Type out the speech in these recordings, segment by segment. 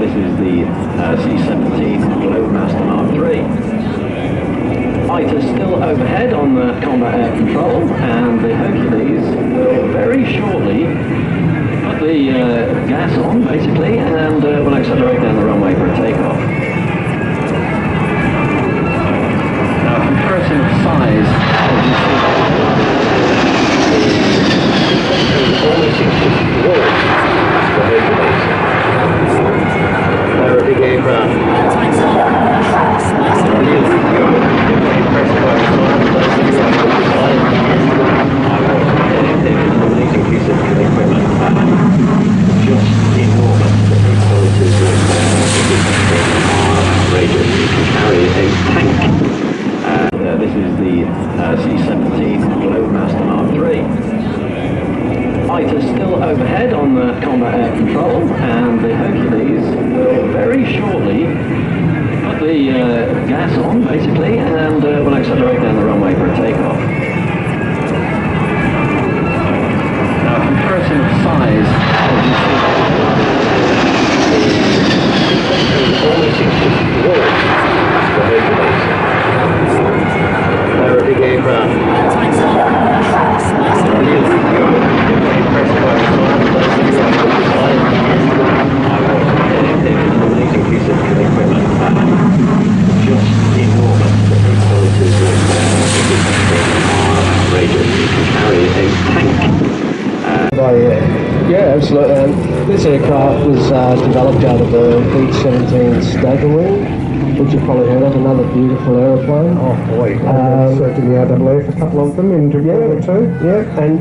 This is the C-17 Globemaster Mark III. Fighters still overhead on the combat air control, and the Hercules will very shortly put the gas on, basically, and will accelerate down the runway for a takeoff. Now, comparison of size, almost 6 walls. The Hercules. They're a big aircraft. This is the C-17 Globemaster Mark III. Fighters still overhead on the combat air control, and the Hercules will very shortly put the gas on, basically, and will accelerate down the runway for a takeoff. Now, comparison of size, almost 6 walls. The Hercules. They're a big aircraft. Yeah, absolutely. This aircraft was developed out of the B-17 Stagger Wing, which you've probably heard of, another beautiful aeroplane. Oh boy, I've served in the RAF, a couple of them in Japan too. Yeah, and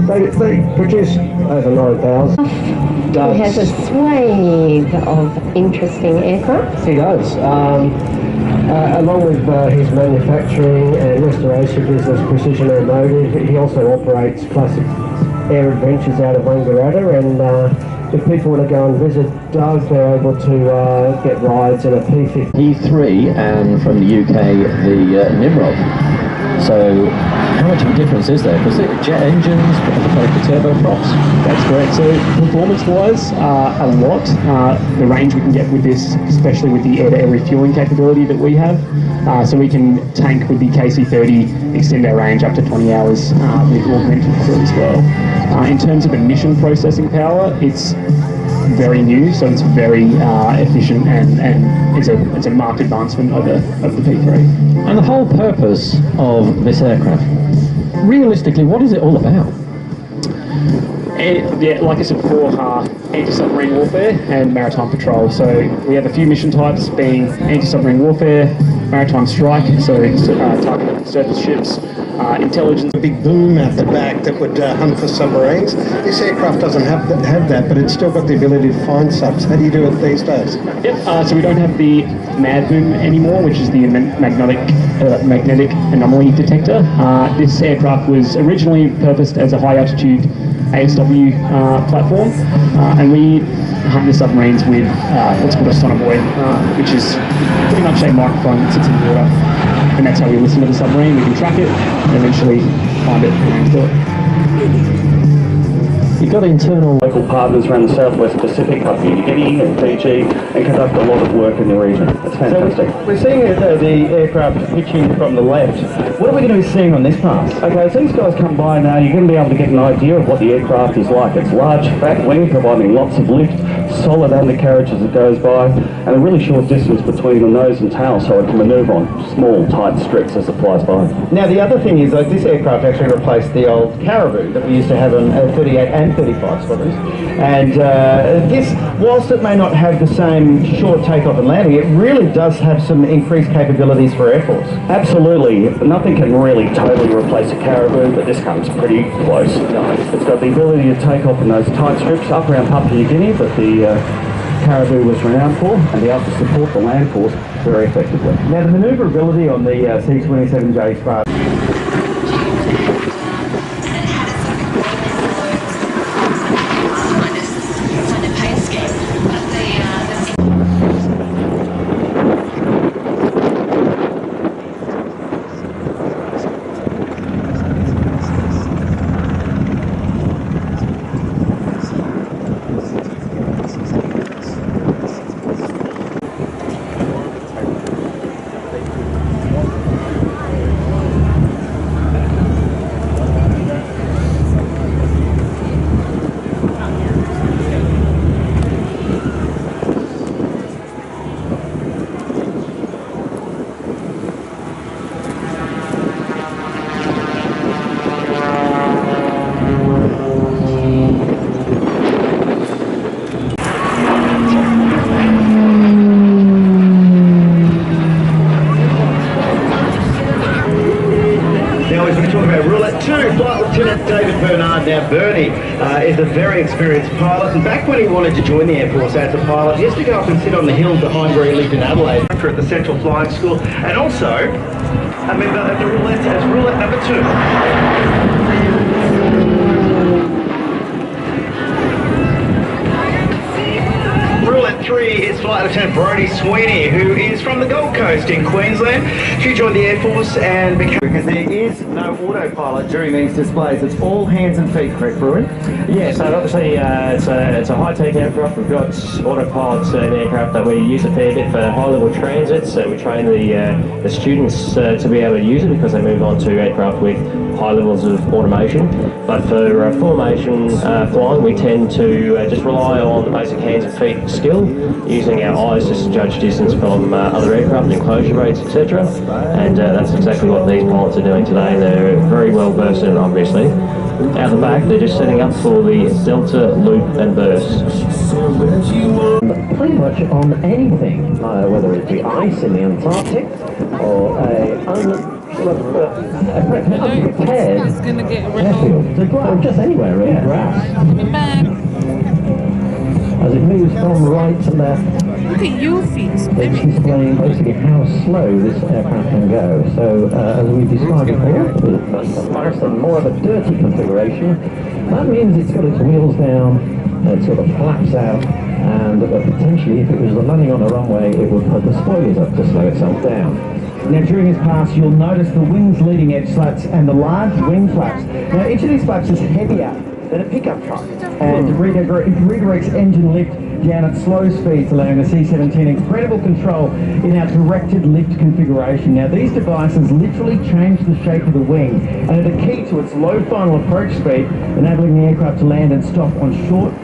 they produce over 9,000. He has a swathe of interesting aircraft. He does. Along with his manufacturing and restoration business, Precision Aeromotive, he also operates classic air adventures out of Wangaratta, and if people want to go and visit Doug, they're able to get rides in a P3, and from the UK, the Nimrod. So, how much of a difference is there? Because jet engines, the turboprops. That's correct. So, performance-wise, a lot. The range we can get with this, especially with the air-to-air refueling capability that we have. So we can tank with the KC-30, extend our range up to 20 hours with augmented crew as well. In terms of emission processing power, it's very new, so it's very efficient, and it's a marked advancement of the P3. And the whole purpose of this aircraft, realistically, what is it all about? Yeah, like I said before, anti-submarine warfare and maritime patrol. So we have a few mission types, being anti-submarine warfare, maritime strike, so targeting surface ships, intelligence. A big boom at the back that would hunt for submarines. This aircraft doesn't have that, but it's still got the ability to find subs. How do you do it these days? Yep, so we don't have the MAD boom anymore, which is the magnetic anomaly detector. This aircraft was originally purposed as a high-altitude ASW platform, and we hunt the submarines with what's called a sonobuoy, which is pretty much a microphone that sits in the water, and that's how we listen to the submarine. We can track it and eventually find it and kill it. You've got internal local partners around the Southwest Pacific, like New Guinea and Fiji, and conduct a lot of work in the region. It's fantastic. So we're seeing the aircraft pitching from the left. What are we going to be seeing on this pass? Okay, as these guys come by now, you're going to be able to get an idea of what the aircraft is like. It's large, fat wing, providing lots of lift, solid undercarriage as it goes by, and a really short distance between the nose and tail, so it can manoeuvre on small, tight strips as it flies by. Now, the other thing is that this aircraft actually replaced the old Caribou that we used to have on 38 and 35 squadrons. And this, whilst it may not have the same short takeoff and landing, it really does have some increased capabilities for Air Force. Absolutely. Nothing can really totally replace a Caribou, but this comes pretty close. It's got the ability to take off in those tight strips up around Papua New Guinea, but the Caribou was renowned for, and be able to support the land force very effectively. Now, the manoeuvrability on the C-27J Spartan. Tony is a very experienced pilot, and back when he wanted to join the Air Force as a pilot, he used to go up and sit on the hill behind where he lived in Adelaide at the Central Flying School, and also a member of the roulette as roulette number 2. Roulette 3 is Flight Lieutenant Brodie Sweeney, who is from the Gold Coast in Queensland. She joined the Air Force and became... Because there is no autopilot during these displays, it's all hands and feet, correct, Bruin? Yeah, so obviously it's a high-tech aircraft. We've got autopilots in aircraft that we use a fair bit for high-level transits. So we train the students to be able to use it because they move on to aircraft with high levels of automation. But for formation flying, we tend to just rely on the basic hands and feet skill, using our eyes just to judge distance from other aircraft, enclosure rates, etc. And that's exactly what these pilots are doing today. They're very well versed in it, obviously. Out the back, they're just setting up for the delta, loop and burst. Pretty much on anything, whether it be ice in the Antarctic or unprepared airfield, or just anywhere in grass. As it moves from right to left, look at your feet. it's displaying basically how slow this aircraft can go. So, as we described before, with more of a dirty configuration, that means it's got its wheels down, it sort of flaps out, and potentially, if it was landing on a runway, it would put the spoilers up to slow itself down. Now during his pass you'll notice the wings leading edge slats and the large wing flaps. Now each of these flaps is heavier than a pickup truck and redirects engine lift down at slow speeds, allowing the C-17 incredible control in our directed lift configuration. Now these devices literally change the shape of the wing and are the key to its low final approach speed, enabling the aircraft to land and stop on short,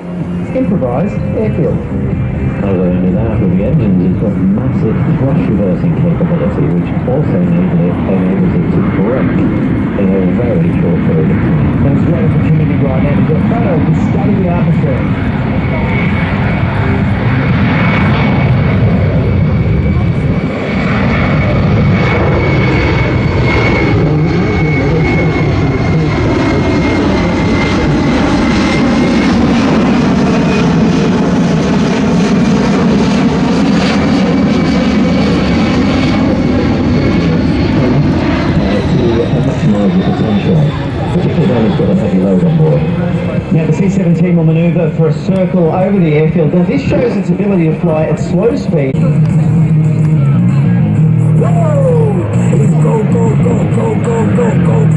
improvised airfield. Not only that, with the engines, it's got massive thrust reversing capability, which also enables it to correct in a very short period of time. There's a great opportunity right now to get photos to study the atmosphere. Now the C-17 will manoeuvre for a circle over the airfield. Now this shows its ability to fly at slow speed. Go, go, go, go, go, go, go, go.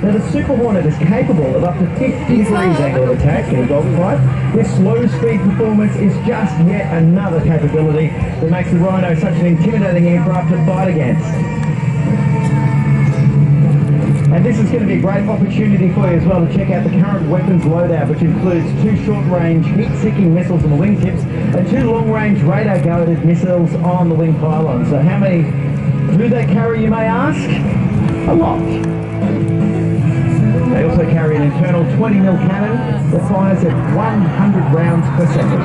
Now the Super Hornet is capable of up to 50 degrees angle of attack in a dogfight. This slow speed performance is just yet another capability that makes the Rhino such an intimidating aircraft to fight against. And this is going to be a great opportunity for you as well to check out the current weapons loadout, which includes 2 short-range heat-seeking missiles on the wingtips and 2 long-range radar-guided missiles on the wing pylons. So how many do they carry, you may ask? A lot. They also carry an internal 20mm cannon that fires at 100 rounds per second.